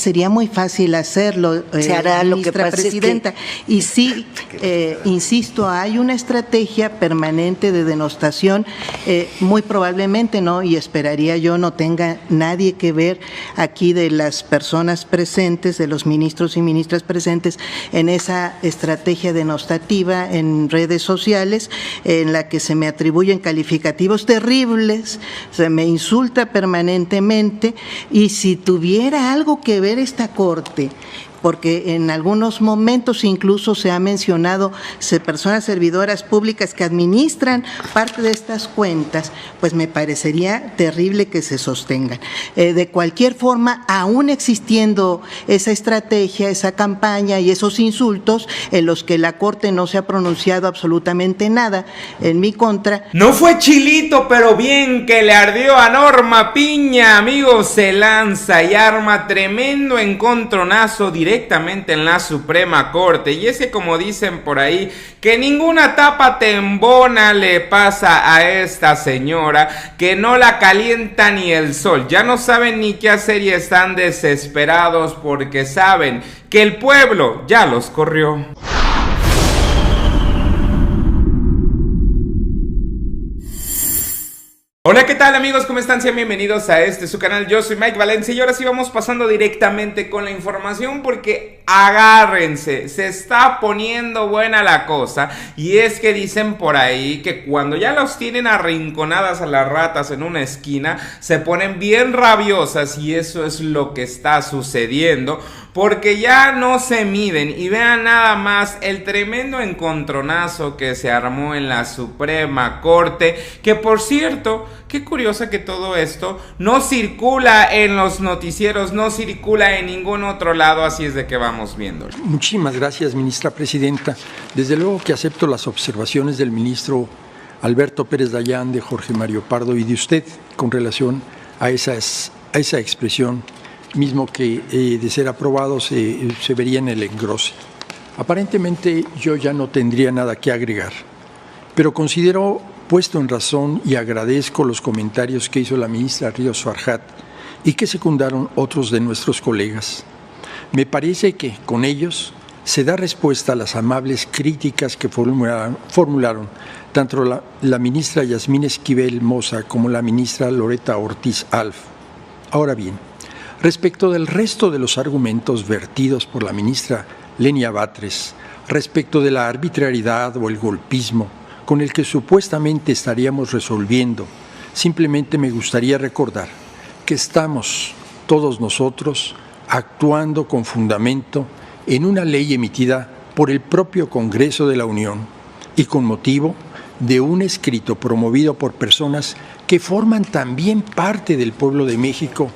sería muy fácil hacerlo, se hará. Lo que pasa presidenta. Y sí, insisto, hay una estrategia permanente de denostación, muy probablemente, ¿no? Y esperaría yo no tenga nadie que ver aquí de las personas presentes, de los ministros y ministras presentes, en esa estrategia denostativa en redes sociales, en la que se me atribuyen calificativos terribles, se me insulta permanentemente, y si tuviera algo que ver esta Corte, porque en algunos momentos incluso se ha mencionado personas servidoras públicas que administran parte de estas cuentas, pues me parecería terrible que se sostengan. De cualquier forma, aún existiendo esa estrategia, esa campaña y esos insultos en los que la Corte no se ha pronunciado absolutamente nada en mi contra. No fue chilito, pero bien que le ardió a Norma Piña, amigos, se lanza y arma tremendo encontronazo directamente en la Suprema Corte. Y es que, como dicen por ahí, que ninguna tapa tembona le pasa a esta señora, que no la calienta ni el sol. Ya no saben ni qué hacer y están desesperados porque saben que el pueblo ya los corrió. Hola, ¿qué tal, amigos? ¿Cómo están? Sean bienvenidos a su canal. Yo soy Mike Valencia y ahora sí vamos pasando directamente con la información, porque agárrense, se está poniendo buena la cosa. Y es que dicen por ahí que cuando ya los tienen arrinconadas a las ratas en una esquina, se ponen bien rabiosas, y eso es lo que está sucediendo, porque ya no se miden. Y vean nada más el tremendo encontronazo que se armó en la Suprema Corte, que por cierto, qué curioso que todo esto no circula en los noticieros, no circula en ningún otro lado, así es de que vamos viendo. Muchísimas gracias, ministra presidenta. Desde luego que acepto las observaciones del ministro Alberto Pérez Dayán, de Jorge Mario Pardo y de usted con relación a esa expresión, mismo que de ser aprobado se vería en el engrose. Aparentemente yo ya no tendría nada que agregar, pero considero puesto en razón y agradezco los comentarios que hizo la ministra Ríos Farjat y que secundaron otros de nuestros colegas. Me parece que con ellos se da respuesta a las amables críticas que formularon tanto la ministra Yasmín Esquivel Moza como la ministra Loreta Ortiz Alf. Ahora bien, respecto del resto de los argumentos vertidos por la ministra Lenia Batres, respecto de la arbitrariedad o el golpismo con el que supuestamente estaríamos resolviendo, simplemente me gustaría recordar que estamos todos nosotros actuando con fundamento en una ley emitida por el propio Congreso de la Unión y con motivo de un escrito promovido por personas que forman también parte del pueblo de México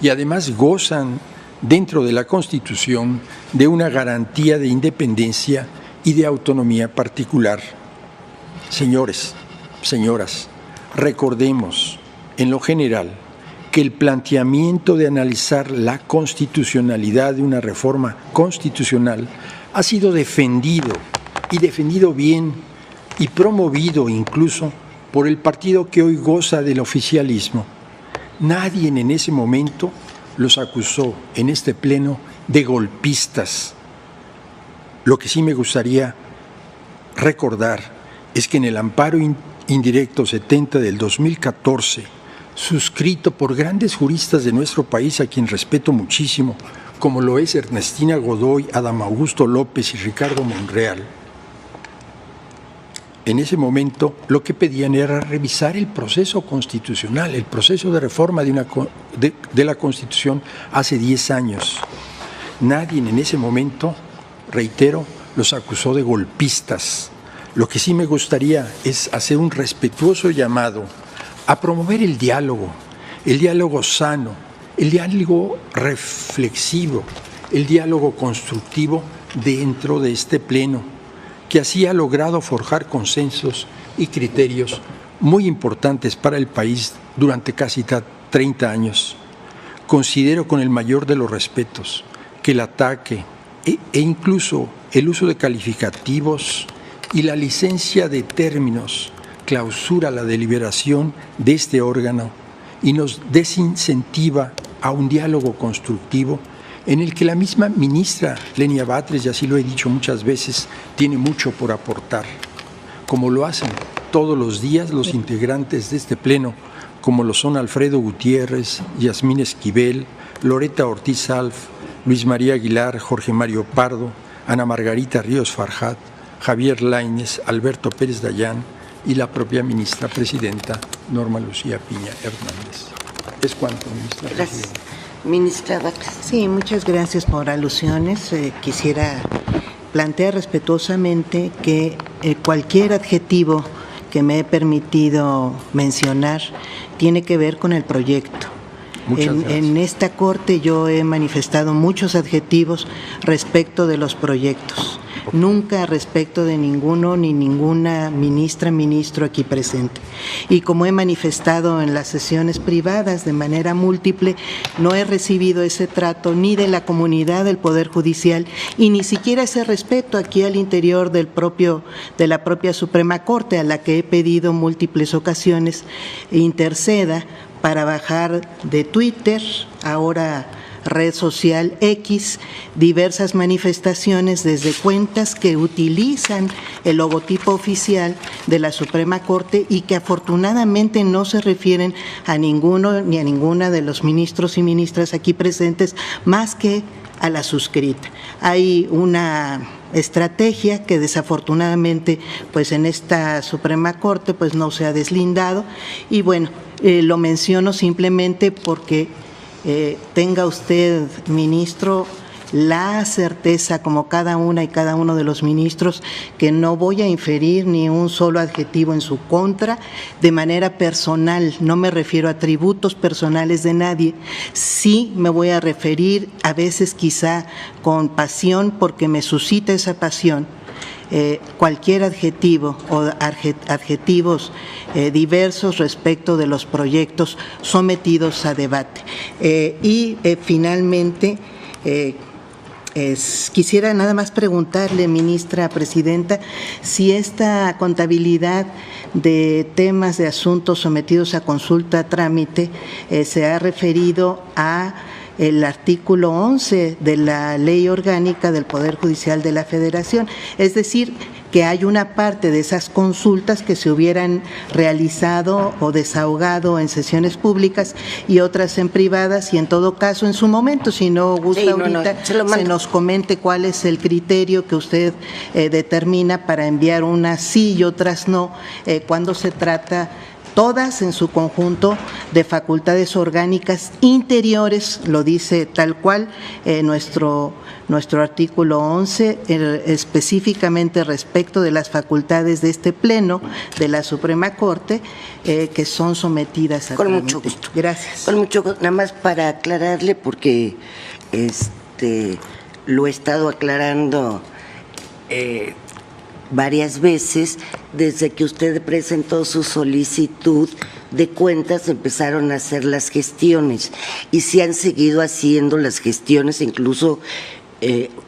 y además gozan dentro de la Constitución de una garantía de independencia y de autonomía particular. Señores, señoras, recordemos en lo general que el planteamiento de analizar la constitucionalidad de una reforma constitucional ha sido defendido, y defendido bien, y promovido incluso por el partido que hoy goza del oficialismo. Nadie en ese momento los acusó en este pleno de golpistas. Lo que sí me gustaría recordar es que en el amparo indirecto 70 del 2014, suscrito por grandes juristas de nuestro país, a quien respeto muchísimo, como lo es Ernestina Godoy, Adán Augusto López y Ricardo Monreal, en ese momento lo que pedían era revisar el proceso constitucional, el proceso de reforma de la Constitución hace 10 años. Nadie en ese momento, reitero, los acusó de golpistas. Lo que sí me gustaría es hacer un respetuoso llamado a promover el diálogo sano, el diálogo reflexivo, el diálogo constructivo dentro de este pleno, que así ha logrado forjar consensos y criterios muy importantes para el país durante casi 30 años. Considero con el mayor de los respetos que el ataque e incluso el uso de calificativos y la licencia de términos clausura la deliberación de este órgano y nos desincentiva a un diálogo constructivo en el que la misma ministra Lenia Batres, y así lo he dicho muchas veces, tiene mucho por aportar, como lo hacen todos los días los integrantes de este pleno, como lo son Alfredo Gutiérrez, Yasmín Esquivel, Loreta Ortiz Alf, Luis María Aguilar, Jorge Mario Pardo, Ana Margarita Ríos Farjat, Javier Lainez, Alberto Pérez Dayán y la propia ministra presidenta Norma Lucía Piña Hernández. Es cuanto, ministra. Gracias. Ministra Batres. Sí, muchas gracias por alusiones. Quisiera plantear respetuosamente que cualquier adjetivo que me he permitido mencionar tiene que ver con el proyecto. En esta Corte yo he manifestado muchos adjetivos respecto de los proyectos, nunca respecto de ninguno ni ninguna ministra, ministro aquí presente. Y como he manifestado en las sesiones privadas de manera múltiple, no he recibido ese trato ni de la comunidad del Poder Judicial y ni siquiera ese respeto aquí al interior de la propia Suprema Corte, a la que he pedido múltiples ocasiones interceda para bajar de Twitter, ahora red social X, diversas manifestaciones desde cuentas que utilizan el logotipo oficial de la Suprema Corte y que afortunadamente no se refieren a ninguno ni a ninguna de los ministros y ministras aquí presentes, más que a la suscrita. Hay una estrategia que desafortunadamente pues en esta Suprema Corte pues no se ha deslindado y bueno, lo menciono simplemente porque tenga usted, ministro, la certeza, como cada una y cada uno de los ministros, que no voy a inferir ni un solo adjetivo en su contra de manera personal. No me refiero a atributos personales de nadie. Sí me voy a referir, a veces quizá con pasión, porque me suscita esa pasión, cualquier adjetivo o adjetivos diversos respecto de los proyectos sometidos a debate. Finalmente, quisiera nada más preguntarle, ministra presidenta, si esta contabilidad de temas de asuntos sometidos a consulta a trámite se ha referido a el artículo 11 de la Ley Orgánica del Poder Judicial de la Federación, es decir, que hay una parte de esas consultas que se hubieran realizado o desahogado en sesiones públicas y otras en privadas, y en todo caso, en su momento, si no gusta sí, ahorita, se nos comente cuál es el criterio que usted determina para enviar unas sí y otras no, cuando se trata todas en su conjunto de facultades orgánicas interiores, lo dice tal cual nuestro artículo 11, específicamente respecto de las facultades de este Pleno de la Suprema Corte, que son sometidas a Con trámite. mucho gusto. Gracias. Con mucho gusto. Nada más para aclararle, porque lo he estado aclarando varias veces. Desde que usted presentó su solicitud de cuentas, empezaron a hacer las gestiones y se han seguido haciendo las gestiones, incluso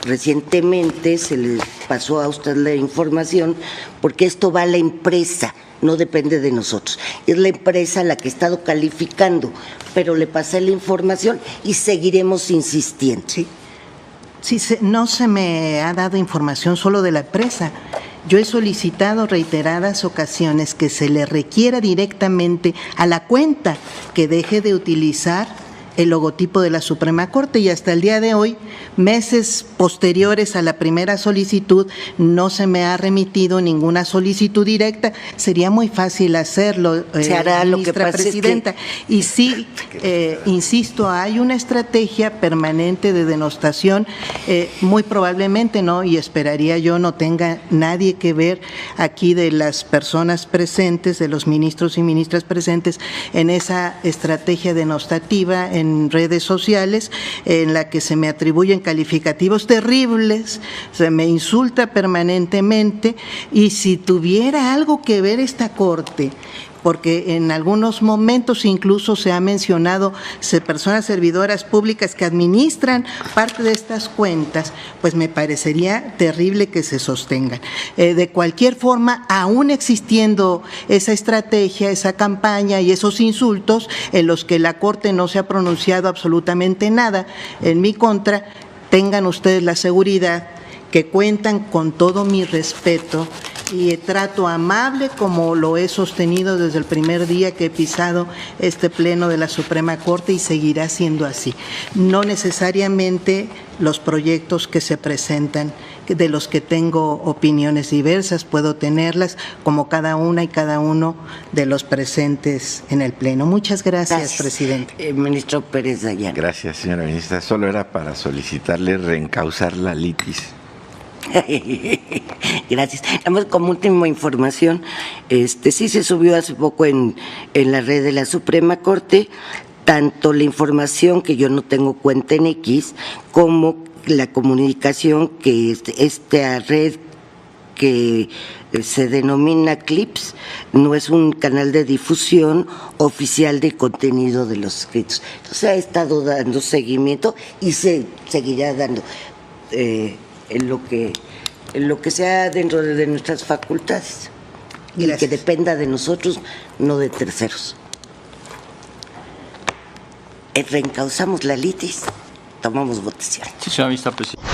recientemente se le pasó a usted la información, porque esto va a la empresa, no depende de nosotros, es la empresa la que ha estado calificando, pero le pasé la información y seguiremos insistiendo. Sí. Sí, no se me ha dado información solo de la empresa. Yo he solicitado reiteradas ocasiones que se le requiera directamente a la cuenta que deje de utilizar el logotipo de la Suprema Corte, y hasta el día de hoy, meses posteriores a la primera solicitud, no se me ha remitido ninguna solicitud directa. Sería muy fácil hacerlo, se hará. Lo que pasa presidenta. Es que... Y sí, insisto, hay una estrategia permanente de denostación, muy probablemente no, y esperaría yo no tenga nadie que ver aquí de las personas presentes, de los ministros y ministras presentes, en esa estrategia denostativa en redes sociales, en la que se me atribuyen calificativos terribles, se me insulta permanentemente, y si tuviera algo que ver esta Corte porque en algunos momentos incluso se ha mencionado personas servidoras públicas que administran parte de estas cuentas, pues me parecería terrible que se sostengan. De cualquier forma, aún existiendo esa estrategia, esa campaña y esos insultos en los que la Corte no se ha pronunciado absolutamente nada en mi contra, tengan ustedes la seguridad que cuentan con todo mi respeto y trato amable como lo he sostenido desde el primer día que he pisado este pleno de la Suprema Corte y seguirá siendo así. No necesariamente los proyectos que se presentan, de los que tengo opiniones diversas, puedo tenerlas como cada una y cada uno de los presentes en el pleno. Muchas gracias, presidente. Ministro Pérez Dayán. Gracias, señora ministra. Solo era para solicitarle reencauzar la litis. Gracias. Además, como última información, sí se subió hace poco en la red de la Suprema Corte, tanto la información que yo no tengo cuenta en X, como la comunicación que esta red que se denomina CLIPS no es un canal de difusión oficial de contenido de los escritos. Se ha estado dando seguimiento y se seguirá dando en lo que sea dentro de nuestras facultades. Gracias. Y que dependa de nosotros, no de terceros. Reencauzamos la litis, tomamos votación. Sí, señora ministra presidenta.